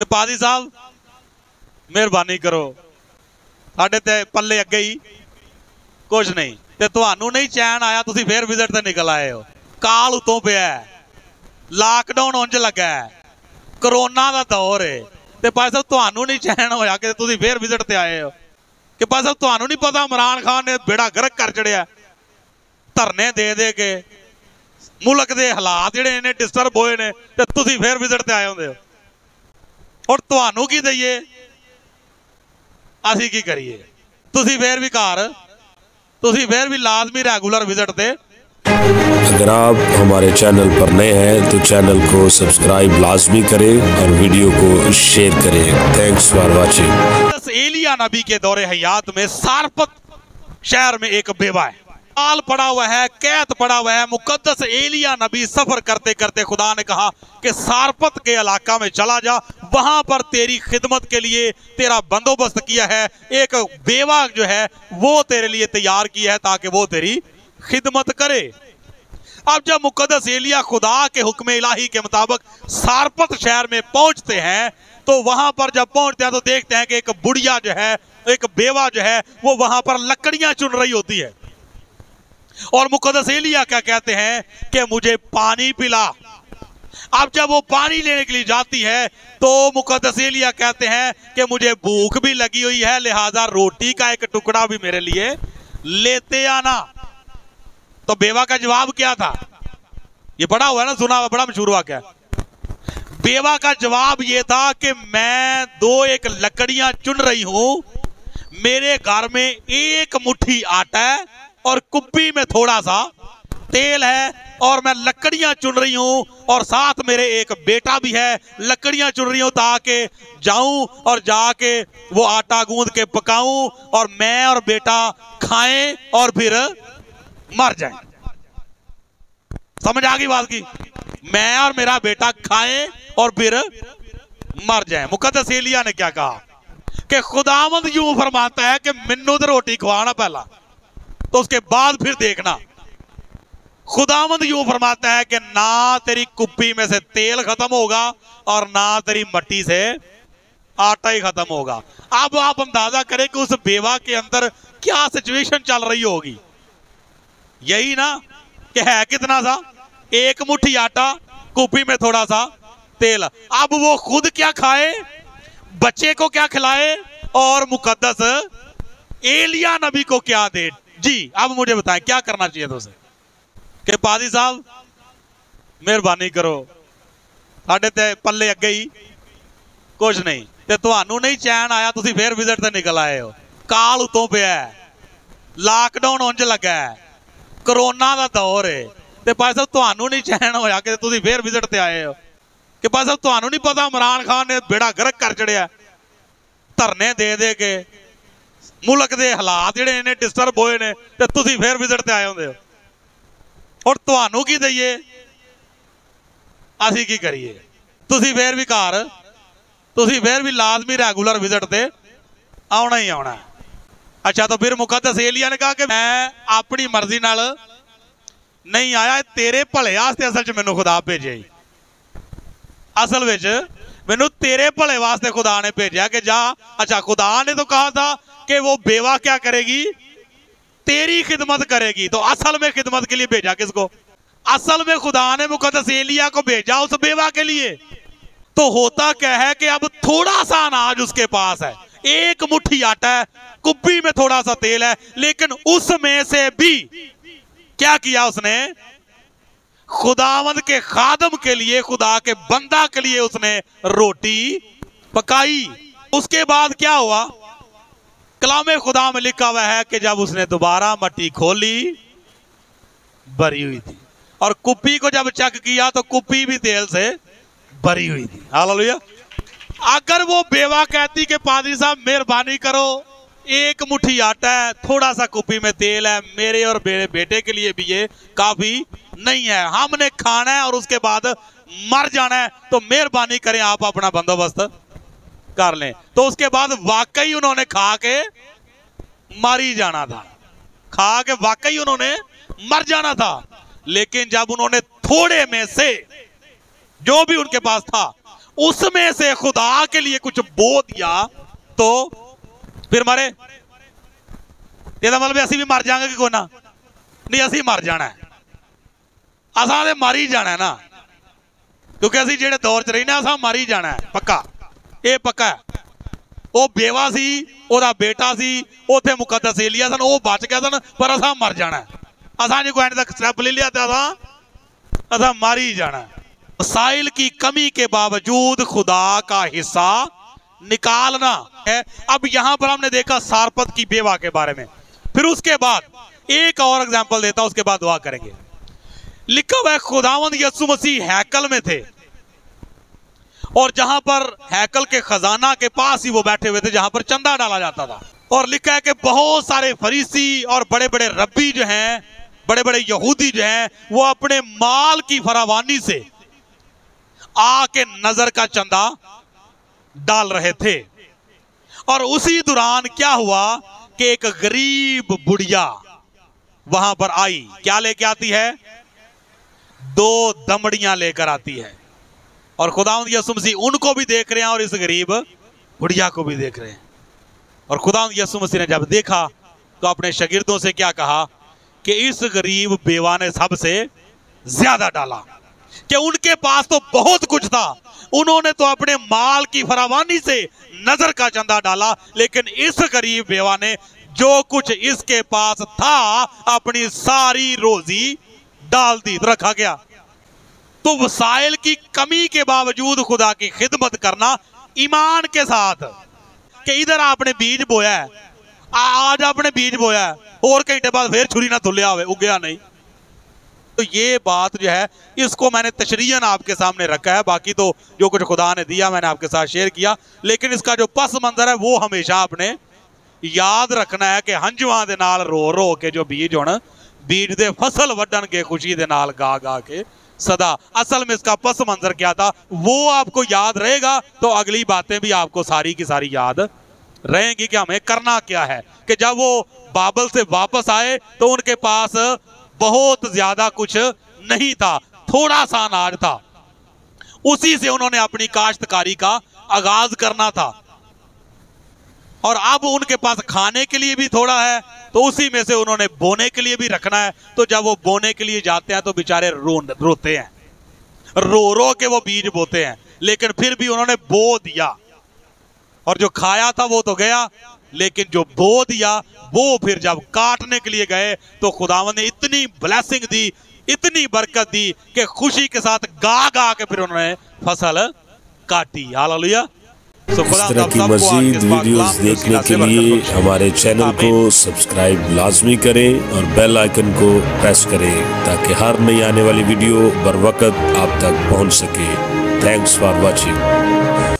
पादी साहब मेहरबानी करो साडे ते पल्ले अगे ही कुछ नहीं ते तुहानू नहीं चैन आया तुसी फिर विजिट ते निकल आए हो। काल उतों पिया लॉकडाउन उंज लगा करोना दा दौर है ते भाई साहब तुहानू नहीं चैन होया कि तुसी फिर विजिट ते आए हो कि भाई साहब तुहानू नहीं पता इमरान खान ने बेड़ा गर्क कर चढ़िया धरने दे दे के मुल्क दे हालात जिहड़े इन्ने डिस्टर्ब होए ने ते तुसी फिर विजिट ते आए होंदे हो और तुहानू की दईए असी की करिए तुसी फिर भी घर तुसी फिर भी लाजमी रेगुलर विजिट ते। अगर आप हमारे चैनल पर नए हैं तो चैनल को सब्सक्राइब लाजमी करें और वीडियो को शेयर करें। Thanks for watching. एलिया नबी के दौरे हयात में सारपत शहर में एक बेवा है, काल पड़ा हुआ है, कैद पड़ा हुआ है। मुकद्दस एलिया नबी सफर करते करते खुदा ने कहा कि सारपत के इलाका में चला जा, वहां पर तेरी खिदमत के लिए तेरा बंदोबस्त किया है, एक बेवा जो है वो तेरे लिए तैयार किया है ताकि वो तेरी खिदमत करे। अब जब मुकद्दस एलिया खुदा के हुक्म इलाही के मुताबिक सारपत शहर में पहुंचते हैं तो वहां पर जब पहुंचते हैं तो देखते हैं कि एक बुढ़िया जो है, एक बेवा जो है वो वहां पर लकड़ियां चुन रही होती है और मुकद्दस एलिया क्या कहते हैं कि मुझे पानी पिला। अब जब वो पानी लेने के लिए जाती है तो मुकद्दस एलिया कहते हैं कि मुझे भूख भी लगी हुई है, लिहाजा रोटी का एक टुकड़ा भी मेरे लिए लेते आना। तो बेवा का जवाब क्या था? ये बड़ा हुआ है ना, सुना हुआ, बड़ा मशहूर वाकया। बेवा का जवाब ये था कि मैं एक लकड़ियां चुन रही हूं, मेरे घर में एक मुट्ठी आटा है और कुप्पी में थोड़ा सा तेल है और मैं लकड़ियां चुन रही हूं और साथ मेरे एक बेटा भी है। लकड़ियां चुन रही हूं ताकि जाऊं और जाके वो आटा गूंद के पकाऊं और मैं और बेटा खाएं और फिर मर जाएं। समझ आ गई बात की? मैं और मेरा बेटा खाएं और फिर मर जाएं। मुकद्दस एलिया ने क्या कहा कि खुदावंद यूं फरमाता है कि मिन्नू तो रोटी खवाना पहला, तो उसके बाद फिर देखना। खुदावंद यूं फरमाता है कि ना तेरी कुप्पी में से तेल खत्म होगा और ना तेरी मट्टी से आटा ही खत्म होगा। अब आप अंदाजा करें कि उस बेवा के अंदर क्या सिचुएशन चल रही होगी। यही ना कि है कितना सा, एक मुट्ठी आटा, कुप्पी में थोड़ा सा तेल। अब वो खुद क्या खाए, बच्चे को क्या खिलाए और मुकद्दस एलिया नबी को क्या दे। जी अब मुझे बताएं क्या करना चाहिए दोस्त कि पादी साहब मेहरबानी करो साडे ते पल्ले अगे ही कुछ नहीं ते तुहानू नहीं चैन आया तुसी फिर विजिट ते निकल आए हो। काल उतों पिया लॉकडाउन उंज लगा करोना दा दौर है ते भाई साहब तुहानू नहीं चैन होया कि तुसी फिर विजिट ते आए हो कि भाई साहब तुहानू नहीं पता इमरान खान ने बेड़ा गर्क कर चढ़िया धरने दे दे के मुल्क दे हालात जिहड़े इन्ने डिस्टर्ब होए ने ते तुसी फिर विजिट ते आए होंदे हो और तुहानू की दईए असी की करिए तुसी फिर भी घर तुसी फिर भी लाजमी रेगुलर विजिट ते आना ही आना। अच्छा तो फिर मुकद्दस एलिया ने कहा कि मैं अपनी मर्जी नाल नहीं आया, तेरे भले वास्ते असल च मैनू खुदा भेजे। असल विच मैनू तेरे भले वास्ते खुदा ने भेजा कि जा। अच्छा खुदा ने तो कहा था कि वो बेवा क्या करेगी, तेरी खिदमत करेगी, तो असल में खिदमत के लिए भेजा किसको? असल में खुदा ने मुकद्दस एलिया को भेजा उस बेवा के लिए। तो होता क्या है कि अब थोड़ा सा अनाज उसके पास है, एक मुट्ठी आटा है, कुप्पी में थोड़ा सा तेल है, लेकिन उसमें से भी क्या किया उसने? खुदावंद के खादम के लिए, खुदा के बंदा के लिए उसने रोटी पकाई। उसके बाद क्या हुआ? कलामे खुदा में लिखा हुआ है कि जब उसने दोबारा मट्टी खोली भरी हुई थी और कुप्पी को जब चेक किया तो कुप्पी भी तेल से भरी हुई थी। हालेलुया। अगर वो बेवा कहती कि पादरी साहब मेहरबानी करो, एक मुट्ठी आटा है, थोड़ा सा कुप्पी में तेल है, मेरे और मेरे बेटे के लिए भी ये काफी नहीं है, हमने खाना है और उसके बाद मर जाना है, तो मेहरबानी करें आप अपना बंदोबस्त कर लें। तो उसके बाद वाकई उन्होंने खा के मर ही जाना था, खा के वाकई उन्होंने मर जाना था। लेकिन जब उन्होंने थोड़े में से जो भी उनके पास था उसमें से खुदा के लिए कुछ बो दिया तो फिर मरे। मतलब असी भी मर जाएंगे कि कोना नहीं, असी मर जाना है, असा तो मर ही जाना है ना, क्योंकि असी जेड़े दौर च रहने असा मर ही जाना है, पक्का, ये पक्का है। वो बेवा सी, ओदा बेटा सी, उत्थे मुकद्दस एलिया सन, वो बच गया सन, पर असा मर जाना है। असा नहीं कोई एंड तक स्टैप ले लिया तो असा मर ही जाना है। वसाइल की कमी के बावजूद खुदा का हिस्सा निकालना है। अब यहां पर हमने देखा सारपत की बेवा के बारे में। फिर उसके बाद एक और एग्जांपल देता हूं, उसके बाद दुआ करेंगे। लिखा हुआ है खुदावंद यीशु मसीह हैकल में थे, और जहां पर हैकल के खजाना के पास ही वो बैठे हुए थे जहां पर चंदा डाला जाता था। और लिखा है कि बहुत सारे फरीसी और बड़े बड़े रब्बी जो हैं, बड़े बड़े यहूदी जो हैं, वो अपने माल की फरावानी से आके नजर का चंदा डाल रहे थे। और उसी दौरान क्या हुआ कि एक गरीब बुढ़िया वहां पर आई। क्या लेके आती है? 2 दमड़ियां लेकर आती है। और खुदावंद यीशु मसीह उनको भी देख रहे हैं और इस गरीब बुढ़िया को भी देख रहे हैं। और खुदावंद यीशु मसीह ने जब देखा तो अपने शागिर्दों से क्या कहा कि इस गरीब बेवा ने सबसे ज्यादा डाला, कि उनके पास तो बहुत कुछ था, उन्होंने तो अपने माल की फरावानी से नजर का चंदा डाला, लेकिन इस गरीब बेवा ने जो कुछ इसके पास था अपनी सारी रोजी डाल दी, रखा गया। तो वसाइल की कमी के बावजूद खुदा की खिदमत करना ईमान के साथ, कि इधर आपने बीज बोया है, आज आपने बीज बोया है, और घंटे बाद फिर छुरी ना तुलिया हुए, उगया नहीं। तो ये बात जो है इसको मैंने तशरीहन आपके सामने रखा है। बाकी तो जो कुछ खुदा ने दिया मैंने आपके साथ शेयर किया, लेकिन इसका जो पस मंजर है वो हमेशा आपने याद रखना है कि हंजुआं दे नाल रो रो के जो बीज हुण बीज दे फसल वड्डन के खुशी दे नाल गा गा के सदा। असल में इसका पस मंजर क्या था वो आपको याद रहेगा तो अगली बातें भी आपको सारी की सारी याद रहेंगी कि हमें करना क्या है। कि जब वो बाबल से वापस आए तो उनके पास बहुत ज्यादा कुछ नहीं था, थोड़ा सा अनाज था, उसी से उन्होंने अपनी काश्तकारी का आगाज करना था। और अब उनके पास खाने के लिए भी थोड़ा है, तो उसी में से उन्होंने बोने के लिए भी रखना है। तो जब वो बोने के लिए जाते हैं तो बेचारे रोते हैं, रो रो के वो बीज बोते हैं, लेकिन फिर भी उन्होंने बो दिया। और जो खाया था वो तो गया, लेकिन जो बो दिया वो फिर जब काटने के लिए गए तो खुदावंद ने इतनी ब्लेसिंग दी, इतनी बरकत दी कि खुशी के साथ गा गा के फिर उन्होंने फसल काटी। हालेलुया। इस तरह की मजीद वीडियोस देखने के लिए हमारे चैनल को सब्सक्राइब लाजमी करें और बेल आइकन को प्रेस करें ताकि हर नई आने वाली वीडियो बर वक्त आप तक पहुंच सके। Thanks for watching.